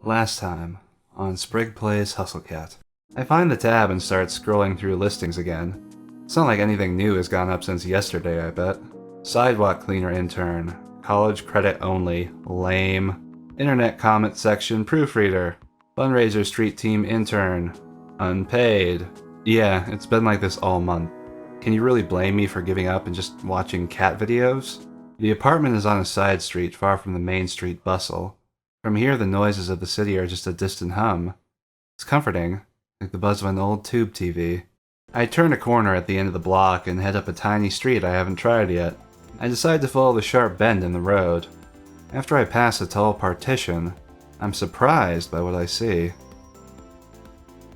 Last time, on Sprigg Plays Hustlecat. I find the tab and start scrolling through listings again. It's not like anything new has gone up since yesterday, I bet. Sidewalk cleaner intern. College credit only. Lame. Internet comment section proofreader. Fundraiser street team intern. Unpaid. Yeah, it's been like this all month. Can you really blame me for giving up and just watching cat videos? The apartment is on a side street far from the main street bustle. From here, the noises of the city are just a distant hum. It's comforting, like the buzz of an old tube TV. I turn a corner at the end of the block and head up a tiny street I haven't tried yet. I decide to follow the sharp bend in the road. After I pass a tall partition, I'm surprised by what I see.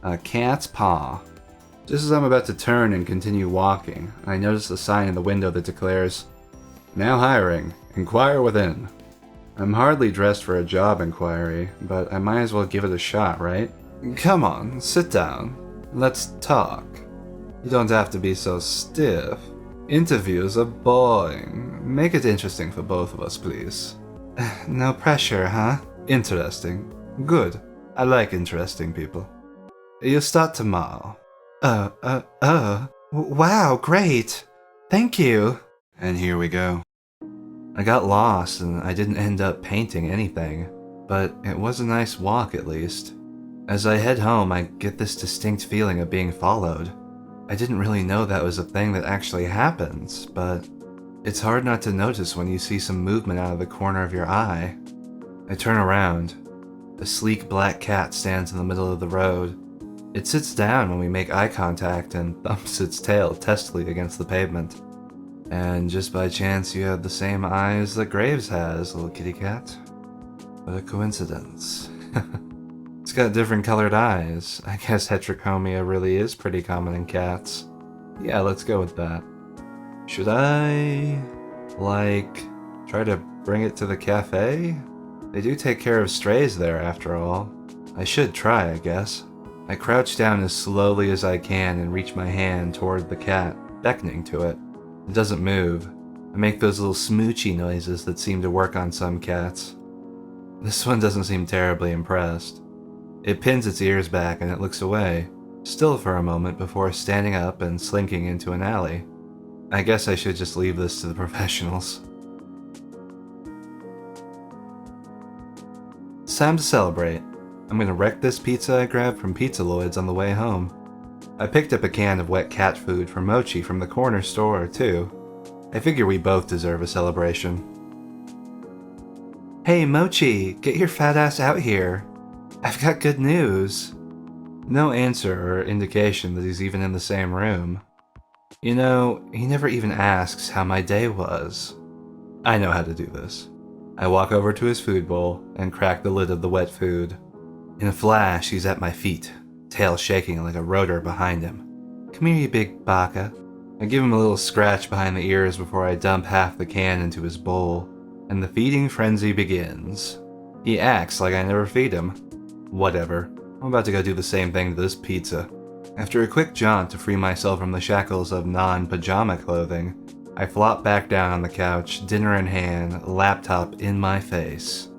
A cat's paw. Just as I'm about to turn and continue walking, I notice a sign in the window that declares, "Now hiring. Inquire within." I'm hardly dressed for a job inquiry, but I might as well give it a shot, right? Come on, sit down. Let's talk. You don't have to be so stiff. Interviews are boring. Make it interesting for both of us, please. No pressure, huh? Interesting. Good. I like interesting people. You start tomorrow. Wow, great. Thank you. And here we go. I got lost and I didn't end up painting anything, but it was a nice walk at least. As I head home, I get this distinct feeling of being followed. I didn't really know that was a thing that actually happens, but it's hard not to notice when you see some movement out of the corner of your eye. I turn around. A sleek black cat stands in the middle of the road. It sits down when we make eye contact and thumps its tail testily against the pavement. And just by chance you have the same eyes that Graves has, little kitty cat. What a coincidence. It's got different colored eyes. I guess heterochromia really is pretty common in cats. Yeah, let's go with that. Should I, try to bring it to the cafe? They do take care of strays there after all. I should try, I guess. I crouch down as slowly as I can and reach my hand toward the cat, beckoning to it. It doesn't move. I make those little smoochy noises that seem to work on some cats. This one doesn't seem terribly impressed. It pins its ears back and it looks away, still for a moment before standing up and slinking into an alley. I guess I should just leave this to the professionals. It's time to celebrate. I'm gonna wreck this pizza I grabbed from Pizza Lloyd's on the way home. I picked up a can of wet cat food for Mochi from the corner store, too. I figure we both deserve a celebration. Hey, Mochi, get your fat ass out here. I've got good news. No answer or indication that he's even in the same room. You know, he never even asks how my day was. I know how to do this. I walk over to his food bowl and crack the lid of the wet food. In a flash, he's at my feet, tail shaking like a rotor behind him. Come here, you big baka. I give him a little scratch behind the ears before I dump half the can into his bowl, and the feeding frenzy begins. He acts like I never feed him. Whatever. I'm about to go do the same thing to this pizza. After a quick jaunt to free myself from the shackles of non-pajama clothing, I flop back down on the couch, dinner in hand, laptop in my face.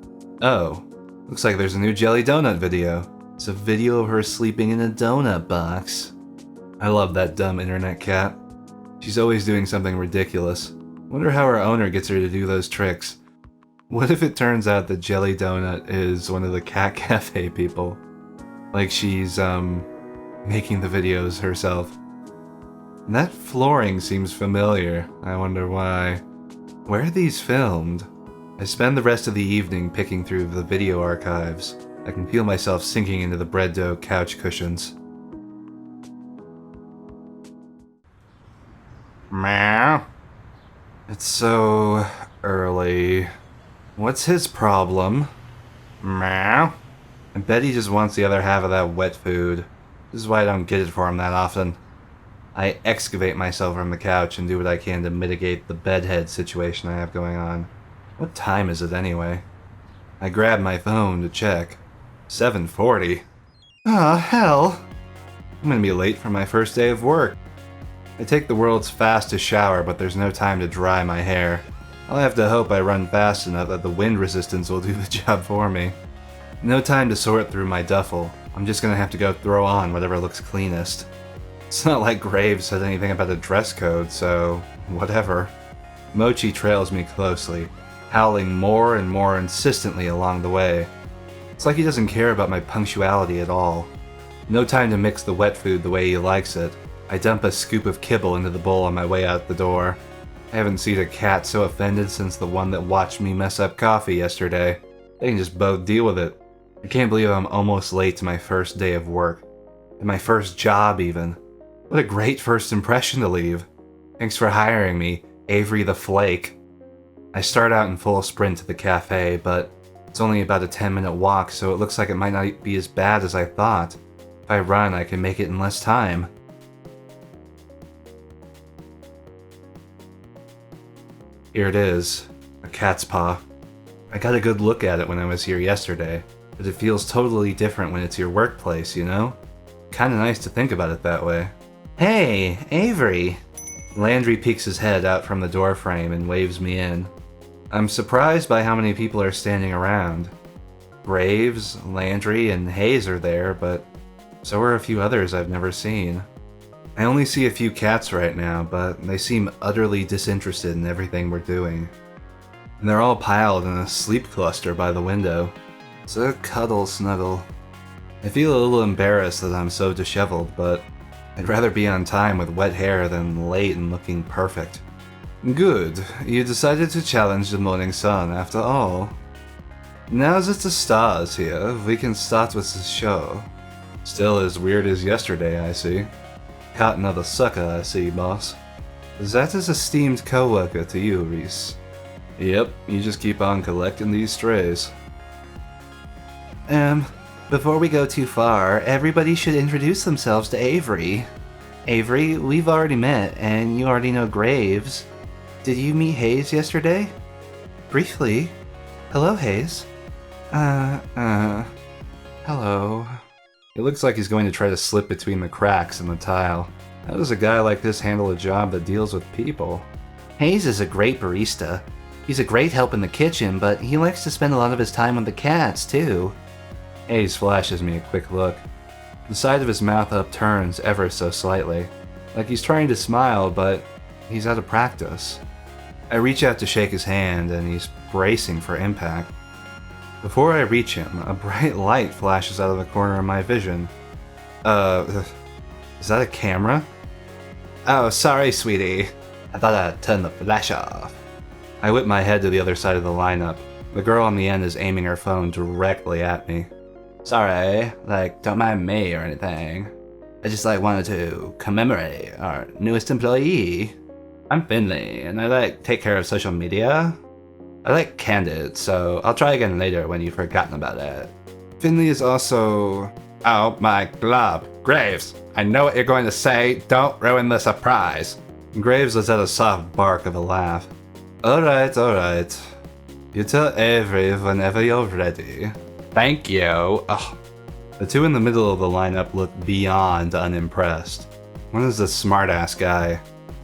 Oh, looks like there's a new Jelly Donut video. It's a video of her sleeping in a donut box. I love that dumb internet cat. She's always doing something ridiculous. Wonder how her owner gets her to do those tricks. What if it turns out that Jelly Donut is one of the cat cafe people? Like she's, making the videos herself. That flooring seems familiar. I wonder why. Where are these filmed? I spend the rest of the evening picking through the video archives. I can feel myself sinking into the bread dough couch cushions. Meow. It's so early. What's his problem? Meow. I bet he just wants the other half of that wet food. This is why I don't get it for him that often. I excavate myself from the couch and do what I can to mitigate the bedhead situation I have going on. What time is it anyway? I grab my phone to check. 7:40. Ah, hell. I'm gonna be late for my first day of work. I take the world's fastest shower, but there's no time to dry my hair. I'll have to hope I run fast enough that the wind resistance will do the job for me. No time to sort through my duffel. I'm just gonna have to go throw on whatever looks cleanest. It's not like Graves said anything about a dress code, so whatever. Mochi trails me closely, howling more and more insistently along the way. It's like he doesn't care about my punctuality at all. No time to mix the wet food the way he likes it. I dump a scoop of kibble into the bowl on my way out the door. I haven't seen a cat so offended since the one that watched me mess up coffee yesterday. They can just both deal with it. I can't believe I'm almost late to my first day of work. And my first job, even. What a great first impression to leave. Thanks for hiring me, Avery the Flake. I start out in full sprint to the cafe, but it's only about a 10-minute walk, so it looks like it might not be as bad as I thought. If I run, I can make it in less time. Here it is, a cat's paw. I got a good look at it when I was here yesterday, but it feels totally different when it's your workplace, you know? Kinda nice to think about it that way. Hey, Avery! Landry peeks his head out from the doorframe and waves me in. I'm surprised by how many people are standing around. Graves, Landry, and Hayes are there, but so are a few others I've never seen. I only see a few cats right now, but they seem utterly disinterested in everything we're doing. And they're all piled in a sleep cluster by the window. It's a cuddle snuggle. I feel a little embarrassed that I'm so disheveled, but I'd rather be on time with wet hair than late and looking perfect. Good, you decided to challenge the morning sun after all. Now that the stars here, we can start with the show. Still as weird as yesterday, I see. Caught another sucker, I see, boss. That is esteemed co-worker to you, Reese. Yep, you just keep on collecting these strays. Before we go too far, everybody should introduce themselves to Avery. Avery, we've already met, and you already know Graves. Did you meet Hayes yesterday? Briefly. Hello, Hayes. Hello. It looks like he's going to try to slip between the cracks in the tile. How does a guy like this handle a job that deals with people? Hayes is a great barista. He's a great help in the kitchen, but he likes to spend a lot of his time with the cats, too. Hayes flashes me a quick look. The side of his mouth upturns ever so slightly, like he's trying to smile, but he's out of practice. I reach out to shake his hand, and he's bracing for impact. Before I reach him, a bright light flashes out of the corner of my vision. Is that a camera? Oh, sorry, sweetie. I thought I'd turn the flash off. I whip my head to the other side of the lineup. The girl on the end is aiming her phone directly at me. Sorry, don't mind me or anything. I just, wanted to commemorate our newest employee. I'm Finley, and I, take care of social media. I like Candid, so I'll try again later when you've forgotten about it. Finley is also... Oh my glob. Graves, I know what you're going to say. Don't ruin the surprise. Graves lets out a soft bark of a laugh. Alright. You tell Avery whenever you're ready. Thank you. Ugh. The two in the middle of the lineup look beyond unimpressed. One is the smartass guy,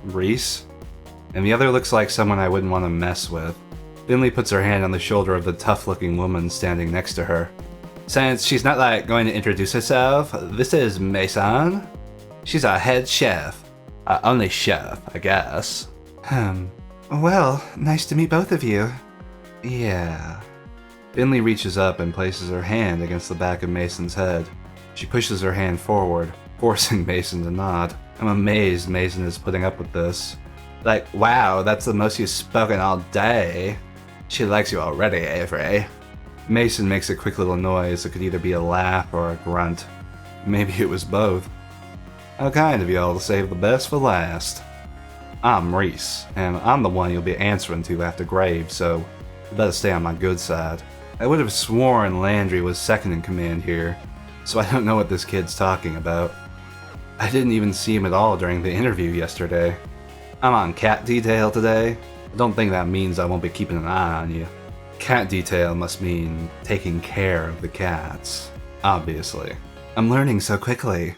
Reese, and the other looks like someone I wouldn't want to mess with. Finley puts her hand on the shoulder of the tough-looking woman standing next to her. Since she's not, going to introduce herself, this is Mason. She's our head chef. Our only chef, I guess. Well, nice to meet both of you. Yeah. Finley reaches up and places her hand against the back of Mason's head. She pushes her hand forward, forcing Mason to nod. I'm amazed Mason is putting up with this. Wow, that's the most you've spoken all day. She likes you already, Avery. Mason makes a quick little noise that could either be a laugh or a grunt. Maybe it was both. How kind of y'all to save the best for last. I'm Reese, and I'm the one you'll be answering to after Graves, so you better stay on my good side. I would have sworn Landry was second in command here, so I don't know what this kid's talking about. I didn't even see him at all during the interview yesterday. I'm on cat detail today. I don't think that means I won't be keeping an eye on you. Cat detail must mean taking care of the cats, obviously. I'm learning so quickly.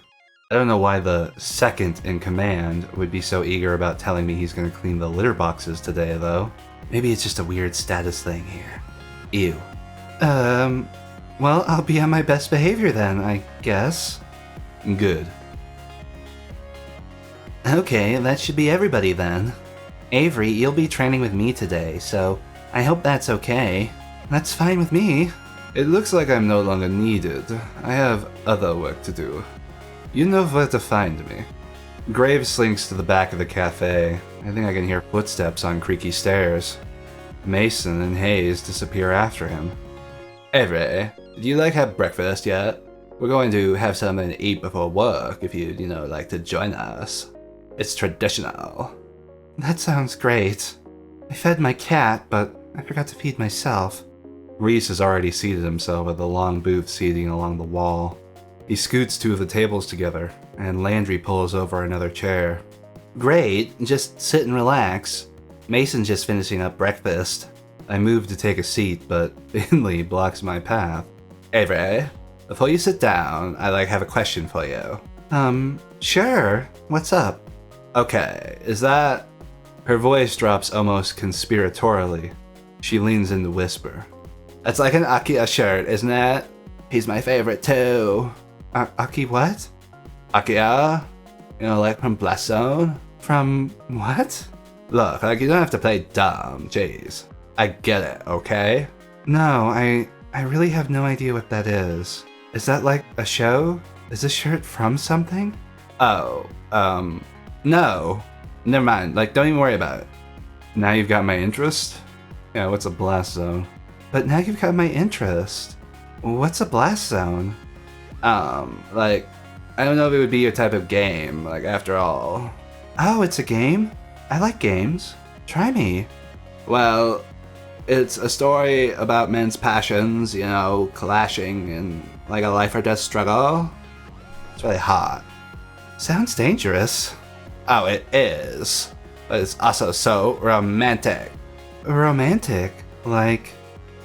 I don't know why the second in command would be so eager about telling me he's gonna clean the litter boxes today, though. Maybe it's just a weird status thing here. Ew. Well, I'll be on my best behavior then, I guess. Good. Okay, that should be everybody then. Avery, you'll be training with me today, so I hope that's okay. That's fine with me. It looks like I'm no longer needed. I have other work to do. You know where to find me. Graves slinks to the back of the cafe. I think I can hear footsteps on creaky stairs. Mason and Hayes disappear after him. Avery, did you have breakfast yet? We're going to have something to eat before work if you'd, like to join us. It's traditional. That sounds great. I fed my cat, but I forgot to feed myself. Reese has already seated himself at the long booth seating along the wall. He scoots two of the tables together, and Landry pulls over another chair. Great, just sit and relax. Mason's just finishing up breakfast. I move to take a seat, but Finley blocks my path. Avery, before you sit down, I have a question for you. Sure. What's up? Okay, is that... Her voice drops almost conspiratorially. She leans in to whisper. It's like an Akia shirt, isn't it? He's my favorite too. Aki what? Akia? From Blast Zone? From what? Look, you don't have to play dumb, jeez. I get it, okay? No, I really have no idea what that is. Is that like a show? Is this shirt from something? Oh, no. Never mind, don't even worry about it. Now you've got my interest? Yeah, what's a blast zone? But now you've got my interest. What's a blast zone? I don't know if it would be your type of game, after all. Oh, it's a game? I like games. Try me. Well, it's a story about men's passions, clashing in, a life or death struggle. It's really hot. Sounds dangerous. Oh, it is. But it's also so romantic. Romantic? Like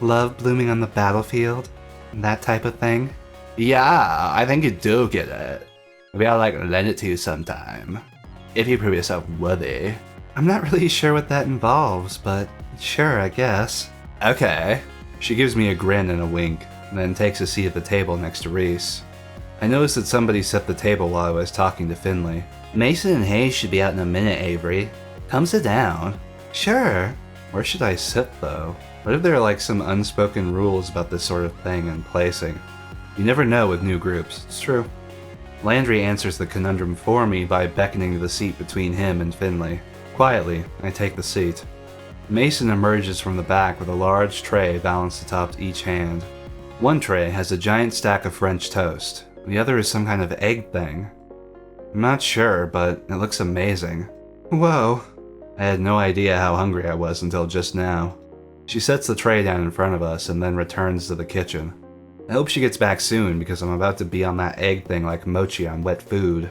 love blooming on the battlefield? That type of thing? Yeah, I think you do get it. Maybe I'll lend it to you sometime. If you prove yourself worthy. I'm not really sure what that involves, but sure, I guess. Okay. She gives me a grin and a wink, and then takes a seat at the table next to Reese. I noticed that somebody set the table while I was talking to Finley. Mason and Hayes should be out in a minute, Avery. Come sit down. Sure. Where should I sit, though? What if there are some unspoken rules about this sort of thing and placing? You never know with new groups. It's true. Landry answers the conundrum for me by beckoning to the seat between him and Finley. Quietly, I take the seat. Mason emerges from the back with a large tray balanced atop each hand. One tray has a giant stack of French toast. The other is some kind of egg thing. I'm not sure, but it looks amazing. Whoa. I had no idea how hungry I was until just now. She sets the tray down in front of us and then returns to the kitchen. I hope she gets back soon because I'm about to be on that egg thing like mochi on wet food.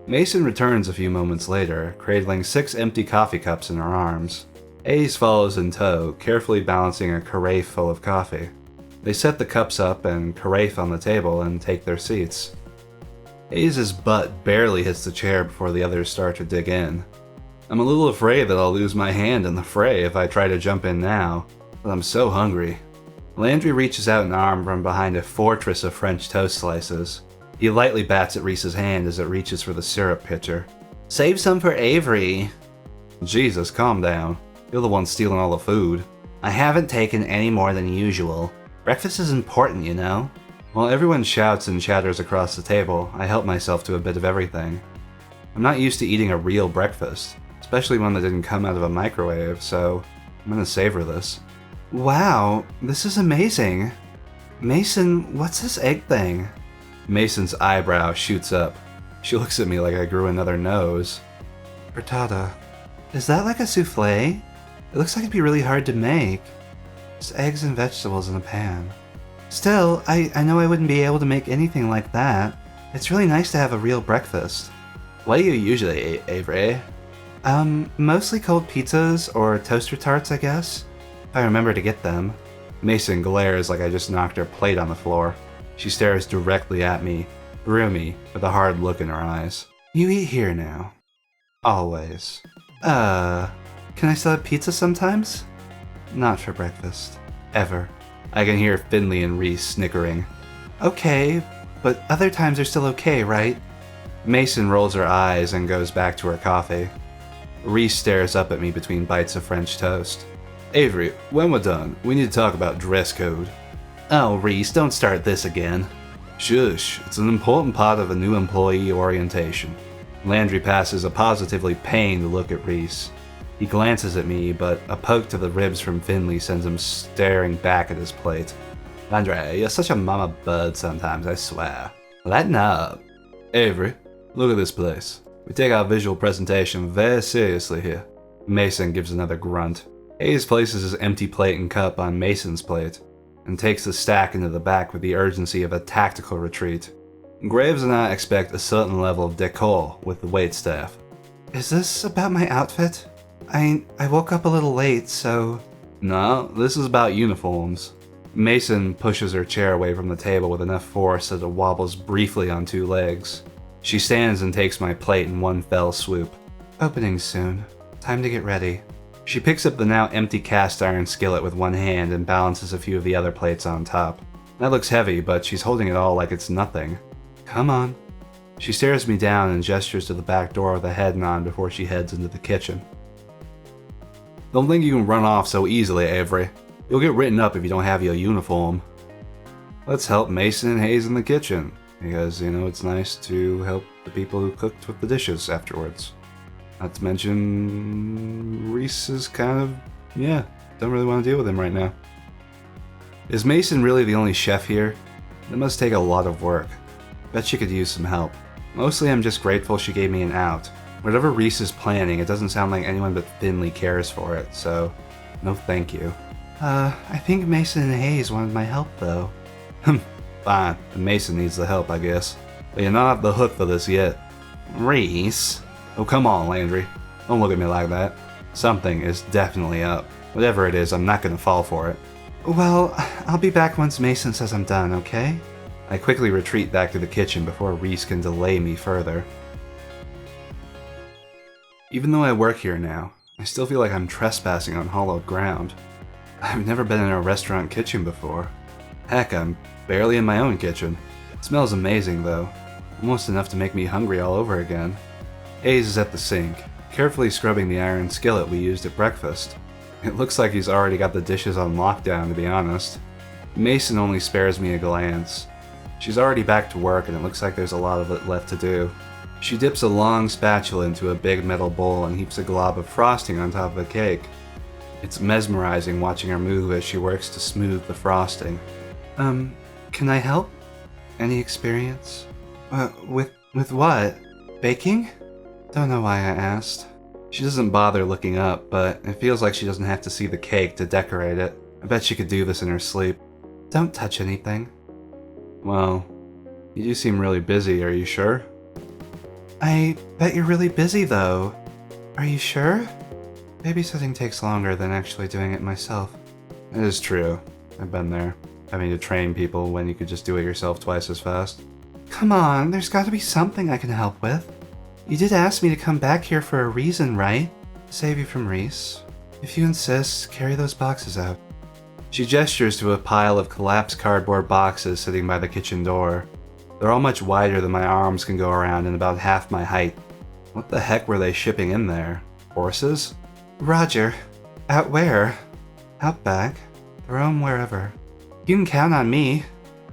Mason returns a few moments later, cradling 6 empty coffee cups in her arms. Hayes follows in tow, carefully balancing a carafe full of coffee. They set the cups up and carafe on the table and take their seats. Hayes' butt barely hits the chair before the others start to dig in. I'm a little afraid that I'll lose my hand in the fray if I try to jump in now, but I'm so hungry. Landry reaches out an arm from behind a fortress of French toast slices. He lightly bats at Reese's hand as it reaches for the syrup pitcher. Save some for Avery. Jesus, calm down. You're the one stealing all the food. I haven't taken any more than usual. Breakfast is important, you know? While everyone shouts and chatters across the table, I help myself to a bit of everything. I'm not used to eating a real breakfast, especially one that didn't come out of a microwave, so I'm gonna savor this. Wow, this is amazing. Mason, what's this egg thing? Mason's eyebrow shoots up. She looks at me like I grew another nose. Frittata. Is that like a souffle? It looks like it'd be really hard to make. Just eggs and vegetables in a pan. Still, I know I wouldn't be able to make anything like that. It's really nice to have a real breakfast. What do you usually eat, Avery? Mostly cold pizzas or toaster tarts, I guess. If I remember to get them. Mason glares like I just knocked her plate on the floor. She stares directly at me, through me, with a hard look in her eyes. You eat here now. Always. Can I still have pizza sometimes? Not for breakfast. Ever. I can hear Finley and Reese snickering. Okay, but other times are still okay, right? Mason rolls her eyes and goes back to her coffee. Reese stares up at me between bites of French toast. Avery, when we're done, we need to talk about dress code. Oh, Reese, don't start this again. Shush, it's an important part of a new employee orientation. Landry passes a positively pained look at Reese. He glances at me, but a poke to the ribs from Finley sends him staring back at his plate. Landry, you're such a mama bird sometimes, I swear. Lighten up. Avery, look at this place. We take our visual presentation very seriously here. Mason gives another grunt. Hayes places his empty plate and cup on Mason's plate, and takes the stack into the back with the urgency of a tactical retreat. Graves and I expect a certain level of decor with the waitstaff. Is this about my outfit? I woke up a little late, so... No, this is about uniforms. Mason pushes her chair away from the table with enough force that it wobbles briefly on two legs. She stands and takes my plate in one fell swoop. Opening soon. Time to get ready. She picks up the now empty cast iron skillet with one hand and balances a few of the other plates on top. That looks heavy, but she's holding it all like it's nothing. Come on. She stares me down and gestures to the back door with a head nod before she heads into the kitchen. Don't think you can run off so easily, Avery. You'll get written up if you don't have your uniform. Let's help Mason and Hayes in the kitchen, because, it's nice to help the people who cooked with the dishes afterwards. Not to mention, Reese is kind of, don't really want to deal with him right now. Is Mason really the only chef here? That must take a lot of work. Bet she could use some help. Mostly I'm just grateful she gave me an out. Whatever Reese is planning, it doesn't sound like anyone but Finley cares for it, so no thank you. I think Mason and Hayes wanted my help though. Fine, Mason needs the help, I guess. But you're not off the hook for this yet. Reese? Oh, come on, Landry. Don't look at me like that. Something is definitely up. Whatever it is, I'm not gonna fall for it. Well, I'll be back once Mason says I'm done, okay? I quickly retreat back to the kitchen before Reese can delay me further. Even though I work here now, I still feel like I'm trespassing on hallowed ground. I've never been in a restaurant kitchen before. Heck, I'm barely in my own kitchen. It smells amazing though, almost enough to make me hungry all over again. Hayes is at the sink, carefully scrubbing the iron skillet we used at breakfast. It looks like he's already got the dishes on lockdown, to be honest. Mason only spares me a glance. She's already back to work and it looks like there's a lot of it left to do. She dips a long spatula into a big metal bowl and heaps a glob of frosting on top of the cake. It's mesmerizing watching her move as she works to smooth the frosting. Can I help? Any experience? With what? Baking? Don't know why I asked. She doesn't bother looking up, but it feels like she doesn't have to see the cake to decorate it. I bet she could do this in her sleep. Don't touch anything. Well, you do seem really busy, are you sure? I bet you're really busy though. Are you sure? Babysitting takes longer than actually doing it myself. It is true. I've been there. Having to train people when you could just do it yourself twice as fast. Come on, there's gotta be something I can help with. You did ask me to come back here for a reason, right? Save you from Reese. If you insist, carry those boxes out. She gestures to a pile of collapsed cardboard boxes sitting by the kitchen door. They're all much wider than my arms can go around and about half my height. What the heck were they shipping in there? Horses? Roger. Out where? Out back. They're home wherever. You can count on me.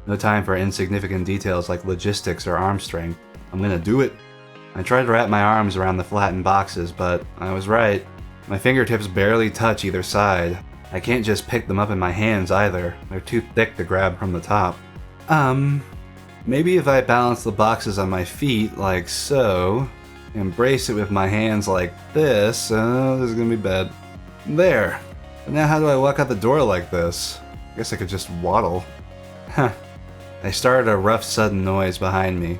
No time for insignificant details like logistics or arm strength. I'm gonna do it. I tried to wrap my arms around the flattened boxes, but I was right. My fingertips barely touch either side. I can't just pick them up in my hands either. They're too thick to grab from the top. Maybe if I balance the boxes on my feet like so, and brace it with my hands like this, this is gonna be bad. There. But now how do I walk out the door like this? I guess I could just waddle. Huh. I started a rough sudden noise behind me.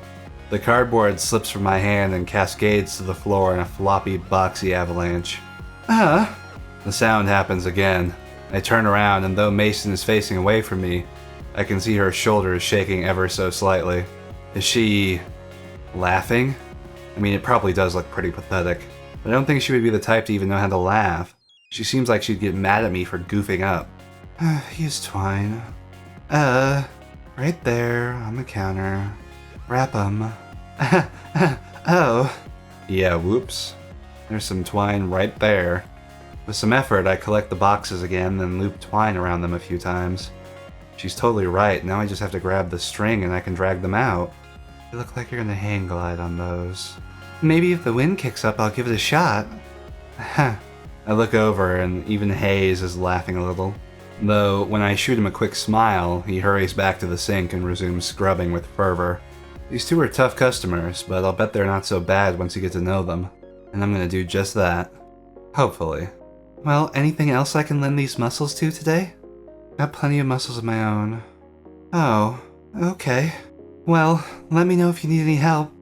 The cardboard slips from my hand and cascades to the floor in a floppy, boxy avalanche. The sound happens again. I turn around and though Mason is facing away from me, I can see her shoulders shaking ever so slightly. Is she... laughing? I mean, it probably does look pretty pathetic, but I don't think she would be the type to even know how to laugh. She seems like she'd get mad at me for goofing up. Use twine. Right there on the counter. Wrap 'em. Oh. Yeah, whoops. There's some twine right there. With some effort, I collect the boxes again, then loop twine around them a few times. She's totally right, now I just have to grab the string and I can drag them out. You look like you're gonna hang glide on those. Maybe if the wind kicks up, I'll give it a shot. I look over and even Hayes is laughing a little. Though, when I shoot him a quick smile, he hurries back to the sink and resumes scrubbing with fervor. These two are tough customers, but I'll bet they're not so bad once you get to know them. And I'm gonna do just that. Hopefully. Well, anything else I can lend these muscles to today? Got plenty of muscles of my own. Oh, okay. Well, let me know if you need any help.